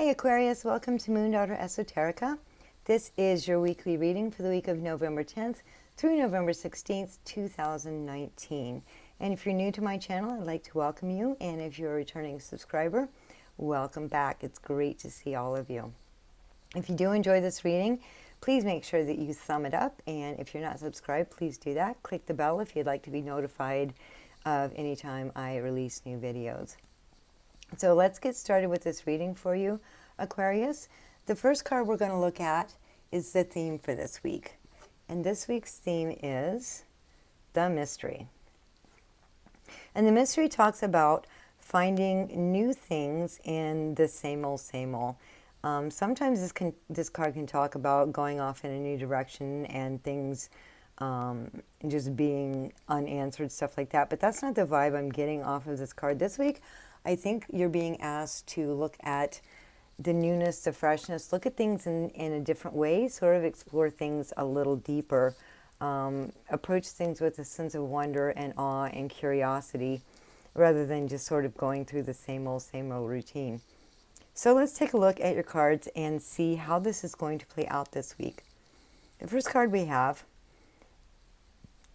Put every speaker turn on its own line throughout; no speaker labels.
Aquarius, welcome to MoonDaughter Esoterica. This is your weekly reading for the week of November 10th through November 16th, 2019. And if you're new to my channel, I'd like to welcome you. And if you're a returning subscriber, welcome back. It's great to see all of you. If you do enjoy this reading, please make sure that you thumb it up. And if you're not subscribed, please do that. Click the bell if you'd like to be notified of any time I release new videos. So let's get started with this reading for you, Aquarius. The first card we're going to look at is the theme for this week. And this week's theme is the mystery. And the mystery talks about finding new things in the same old, same old. Sometimes this card can talk about going off in a new direction and things just being unanswered, stuff like that. But that's not the vibe I'm getting off of this card this week. I think you're being asked to look at the newness, the freshness, look at things in a different way, sort of explore things a little deeper, approach things with a sense of wonder and awe and curiosity rather than just sort of going through the same old routine. So let's take a look at your cards and see how this is going to play out this week. The first card we have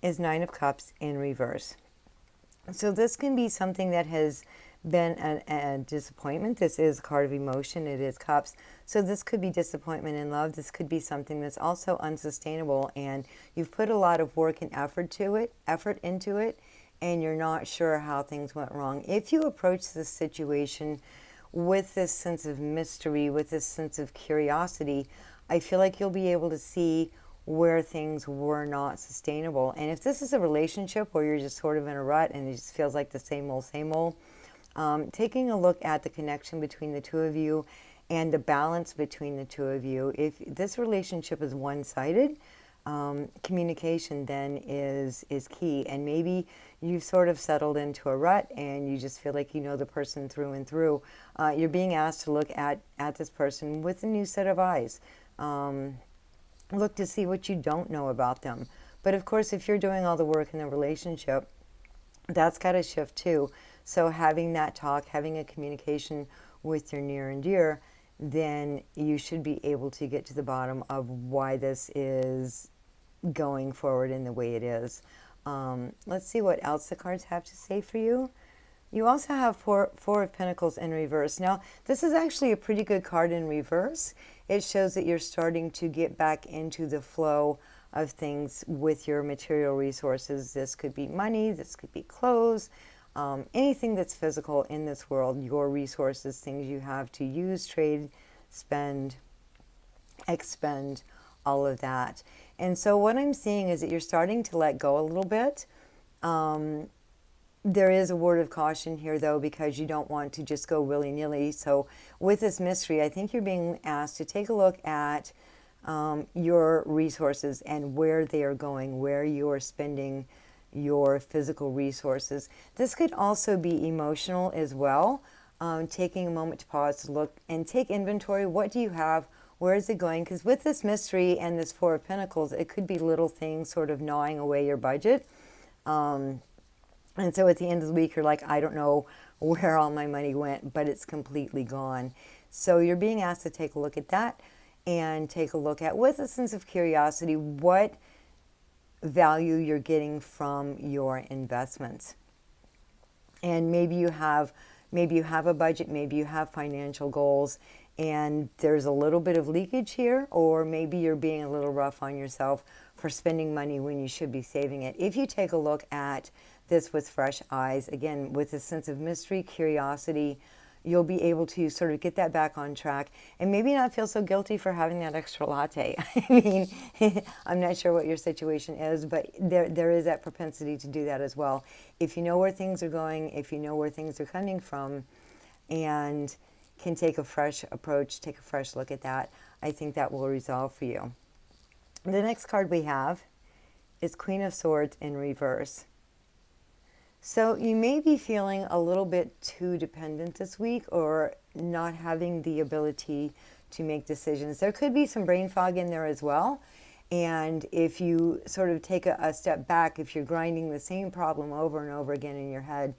is Nine of Cups in reverse. So this can be something that has been a disappointment. This is a card of emotion. It is cups. So this could be disappointment in love. This could be something that's also unsustainable, and you've put a lot of work and effort into it, and you're not sure how things went wrong. If you approach this situation with this sense of mystery, with this sense of curiosity, I feel like you'll be able to see where things were not sustainable. And if this is a relationship where you're just sort of in a rut and it just feels like the same old, taking a look at the connection between the two of you and the balance between the two of you. If this relationship is one-sided, communication then is key. And maybe you've sort of settled into a rut and you just feel like you know the person through and through. You're being asked to look at this person with a new set of eyes. Look to see what you don't know about them. But of course, if you're doing all the work in the relationship, that's got to shift too. So having that talk, having a communication with your near and dear, then you should be able to get to the bottom of why this is going forward in the way it is. Let's see what else the cards have to say for you. You also have Four of Pentacles in reverse. Now, this is actually a pretty good card in reverse. It shows that you're starting to get back into the flow of things with your material resources. This could be money, this could be clothes, anything that's physical in this world, your resources, things you have to use, trade, spend, expend, all of that. And so what I'm seeing is that you're starting to let go a little bit. There is a word of caution here, though, because you don't want to just go willy-nilly. So with this mystery, I think you're being asked to take a look at your resources and where they are going, where you are spending your physical resources. This could also be emotional as well. Taking a moment to pause to look and take inventory. What do you have? Where is it going? Because with this mystery and this Four of Pentacles, it could be little things sort of gnawing away your budget. And so at the end of the week, you're like, I don't know where all my money went, but it's completely gone. So you're being asked to take a look at that and take a look at, with a sense of curiosity, what value you're getting from your investments. And maybe you have a budget, maybe you have financial goals, and there's a little bit of leakage here, or maybe you're being a little rough on yourself for spending money when you should be saving it. If you take a look at this with fresh eyes, again, with a sense of mystery, curiosity, you'll be able to sort of get that back on track and maybe not feel so guilty for having that extra latte. I mean, I'm not sure what your situation is, but there is that propensity to do that as well. If you know where things are going, if you know where things are coming from, and can take a fresh approach, take a fresh look at that, I think that will resolve for you. The next card we have is Queen of Swords in reverse. So you may be feeling a little bit too dependent this week, or not having the ability to make decisions. There could be some brain fog in there as well. And if you sort of take a step back, if you're grinding the same problem over and over again in your head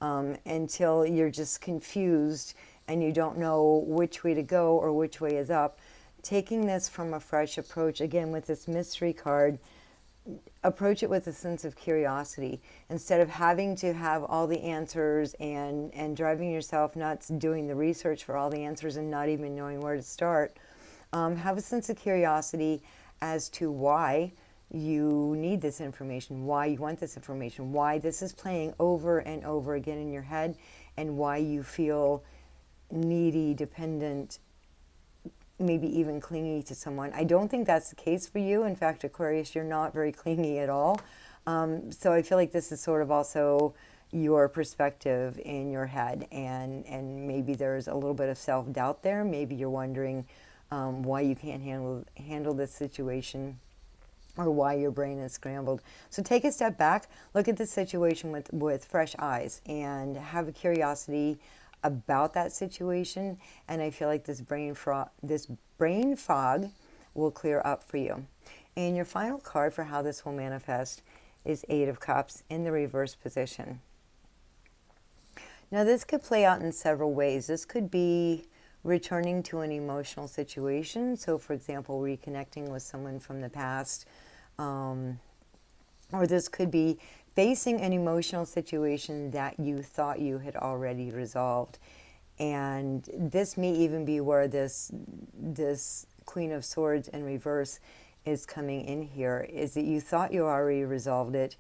until you're just confused and you don't know which way to go or which way is up, taking this from a fresh approach, again with this mystery card, approach it with a sense of curiosity instead of having to have all the answers and driving yourself nuts doing the research for all the answers and not even knowing where to start. Have a sense of curiosity as to why you need this information, why you want this information, why this is playing over and over again in your head, and why you feel needy, dependent, maybe even clingy to someone. I don't think that's the case for you. In fact, Aquarius, you're not very clingy at all. So I feel like this is sort of also your perspective in your head, and maybe there's a little bit of self-doubt there. Maybe you're wondering why you can't handle this situation, or why your brain is scrambled. So take a step back, look at the situation with fresh eyes, and have a curiosity about that situation, and I feel like this brain fog will clear up for you. And your final card for how this will manifest is Eight of Cups in the reverse position. Now this could play out in several ways. This could be returning to an emotional situation. So for example, reconnecting with someone from the past, or this could be facing an emotional situation that you thought you had already resolved. And this may even be where this Queen of Swords in reverse is coming in here, is that you thought you already resolved it,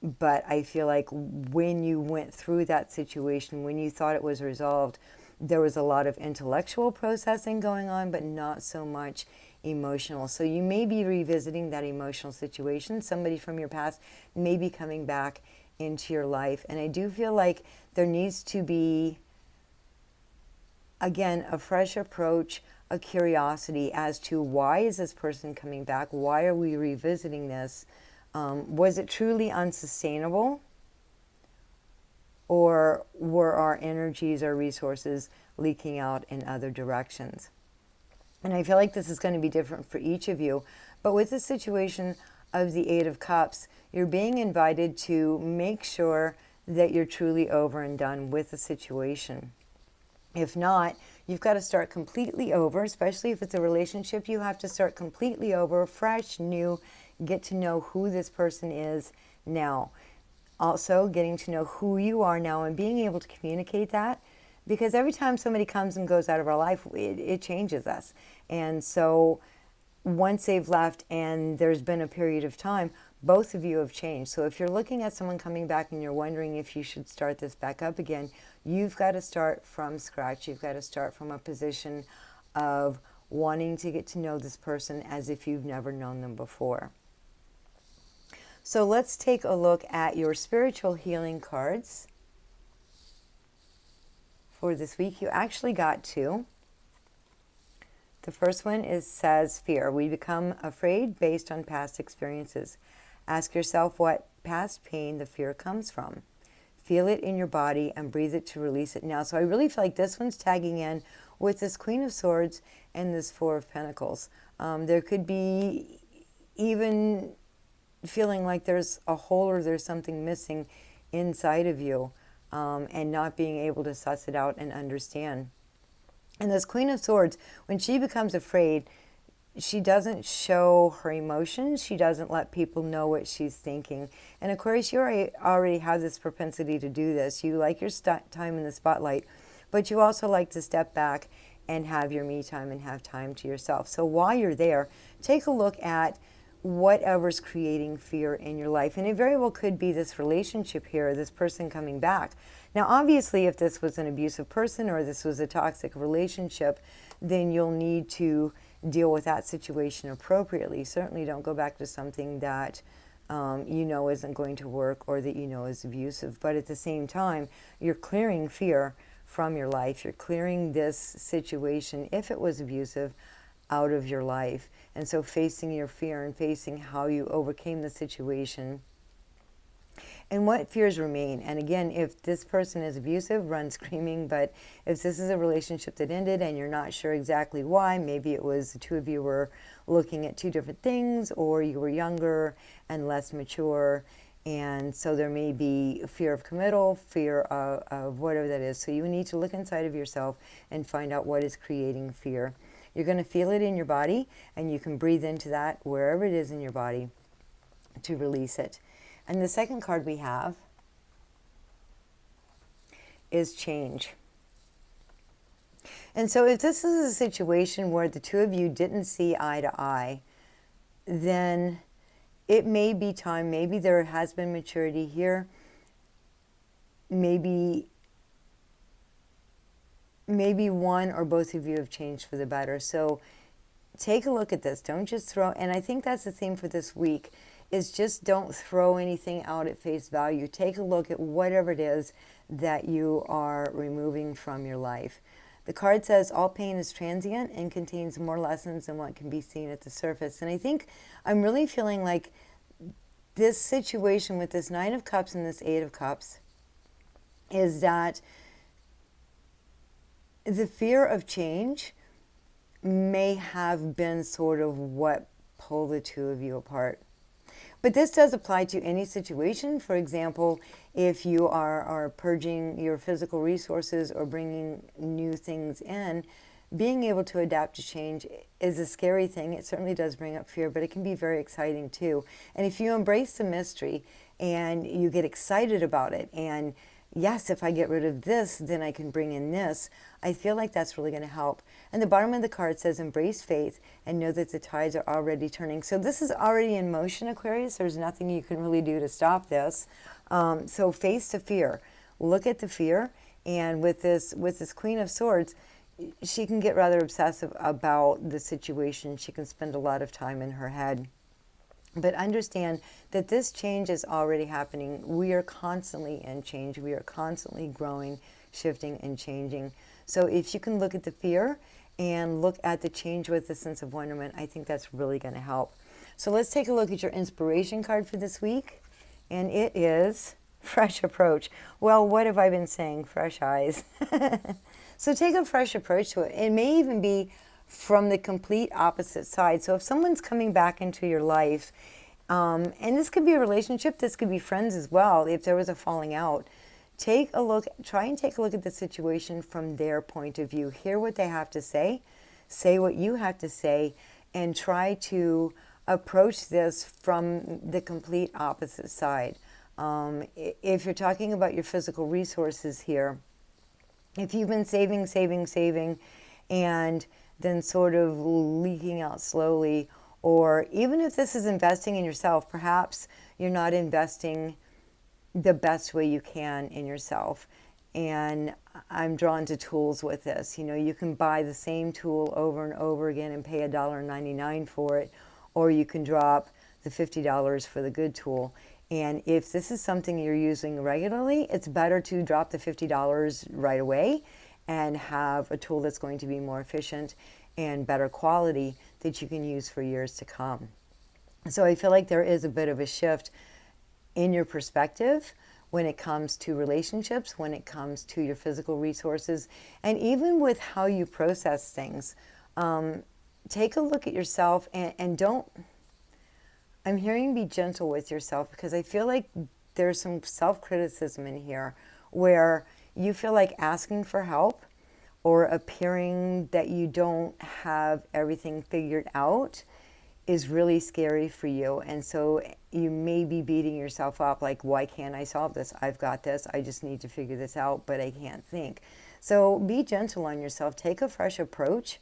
but I feel like when you went through that situation, when you thought it was resolved, there was a lot of intellectual processing going on, but not so much emotional. So you may be revisiting that emotional situation. Somebody from your past may be coming back into your life. And I do feel like there needs to be, again, a fresh approach, a curiosity as to why is this person coming back? Why are we revisiting this? Was it truly unsustainable? Or were our energies, our resources leaking out in other directions? And I feel like this is going to be different for each of you. But with the situation of the Eight of Cups, you're being invited to make sure that you're truly over and done with the situation. If not, you've got to start completely over, especially if it's a relationship. You have to start completely over, fresh, new, get to know who this person is now. Also, getting to know who you are now and being able to communicate that. Because every time somebody comes and goes out of our life, it changes us. And so once they've left and there's been a period of time, both of you have changed. So if you're looking at someone coming back and you're wondering if you should start this back up again, you've got to start from scratch. You've got to start from a position of wanting to get to know this person as if you've never known them before. So let's take a look at your spiritual healing cards for this week. You actually got two. The first one says fear. We become afraid based on past experiences. Ask yourself what past pain the fear comes from. Feel it in your body and breathe it to release it now. So I really feel like this one's tagging in with this Queen of Swords and this Four of Pentacles. There could be even feeling like there's a hole or there's something missing inside of you, and not being able to suss it out and understand. And this Queen of Swords, when she becomes afraid, she doesn't show her emotions. She doesn't let people know what she's thinking. And of course, you already have this propensity to do this. You like your time in the spotlight, but you also like to step back and have your me time and have time to yourself. So while you're there, take a look at whatever's creating fear in your life. And it very well could be this relationship here, this person coming back. Now, obviously, if this was an abusive person or this was a toxic relationship, then you'll need to deal with that situation appropriately. Certainly don't go back to something that you know isn't going to work or that you know is abusive. But at the same time, you're clearing fear from your life. You're clearing this situation, if it was abusive, out of your life. And so facing your fear and facing how you overcame the situation and what fears remain. And again, if this person is abusive, run screaming. But if this is a relationship that ended and you're not sure exactly why, maybe it was the two of you were looking at two different things, or you were younger and less mature And so there may be fear of committal, fear of whatever that is. So you need to look inside of yourself and find out what is creating fear. You're going to feel it in your body, and you can breathe into that wherever it is in your body to release it. And the second card we have is change. And so if this is a situation where the two of you didn't see eye to eye, then it may be time, maybe there has been maturity here, maybe one or both of you have changed for the better. So take a look at this. Don't just throw, and I think that's the theme for this week, is just don't throw anything out at face value. Take a look at whatever it is that you are removing from your life. The card says all pain is transient and contains more lessons than what can be seen at the surface. And I think I'm really feeling like this situation with this Nine of Cups and this Eight of Cups is that the fear of change may have been sort of what pulled the two of you apart. But this does apply to any situation. For example, if you are purging your physical resources or bringing new things in, being able to adapt to change is a scary thing. It certainly does bring up fear, but it can be very exciting too. And if you embrace the mystery and you get excited about it, and yes, if I get rid of this, then I can bring in this, I feel like that's really going to help. And the bottom of the card says, embrace faith and know that the tides are already turning. So this is already in motion, Aquarius. There's nothing you can really do to stop this. So face the fear. Look at the fear. And with this Queen of Swords, she can get rather obsessive about the situation. She can spend a lot of time in her head. But understand that this change is already happening. We are constantly in change. We are constantly growing, shifting, and changing. So if you can look at the fear and look at the change with a sense of wonderment, I think that's really going to help. So let's take a look at your inspiration card for this week. And it is fresh approach. Well, what have I been saying? Fresh eyes. So take a fresh approach to it. It may even be from the complete opposite side. So if someone's coming back into your life, and this could be a relationship, this could be friends as well, if there was a falling out, take a look, try and take a look at the situation from their point of view. Hear what they have to say what you have to say, and try to approach this from the complete opposite side. If you're talking about your physical resources here, if you've been saving, and then sort of leaking out slowly, or even if this is investing in yourself, perhaps you're not investing the best way you can in yourself. And I'm drawn to tools with this. You know, you can buy the same tool over and over again and pay $1.99 for it, or you can drop the $50 for the good tool. And if this is something you're using regularly, it's better to drop the $50 right away and have a tool that's going to be more efficient and better quality that you can use for years to come. So I feel like there is a bit of a shift in your perspective when it comes to relationships, when it comes to your physical resources, and even with how you process things. Take a look at yourself and don't, I'm hearing be gentle with yourself, because I feel like there's some self-criticism in here where you feel like asking for help or appearing that you don't have everything figured out is really scary for you. And so you may be beating yourself up like, why can't I solve this? I've got this. I just need to figure this out, but I can't think. So be gentle on yourself. Take a fresh approach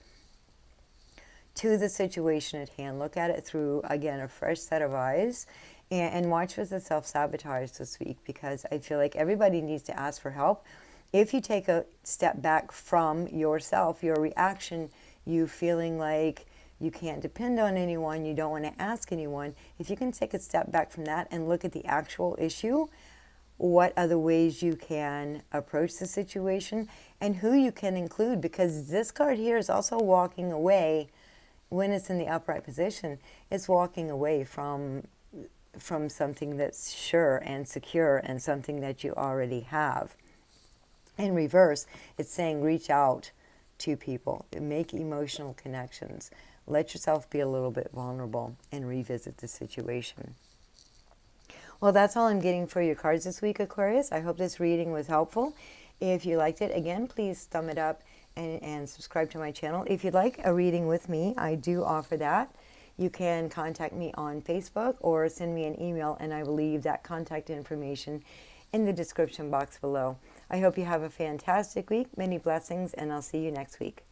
to the situation at hand. Look at it through, again, a fresh set of eyes, and watch for the self-sabotage this week, because I feel like everybody needs to ask for help. If you take a step back from yourself, your reaction, you feeling like you can't depend on anyone, you don't want to ask anyone, if you can take a step back from that and look at the actual issue, what other ways you can approach the situation and who you can include, because this card here is also walking away. When it's in the upright position, it's walking away from something that's sure and secure and something that you already have. In reverse, it's saying reach out to people, make emotional connections, let yourself be a little bit vulnerable, and revisit the situation. Well, that's all I'm getting for your cards this week, Aquarius. I hope this reading was helpful. If you liked it, again, please thumb it up and subscribe to my channel. If you'd like a reading with me, I do offer that. You can contact me on Facebook or send me an email, and I will leave that contact information in the description box below. I hope you have a fantastic week. Many blessings, and I'll see you next week.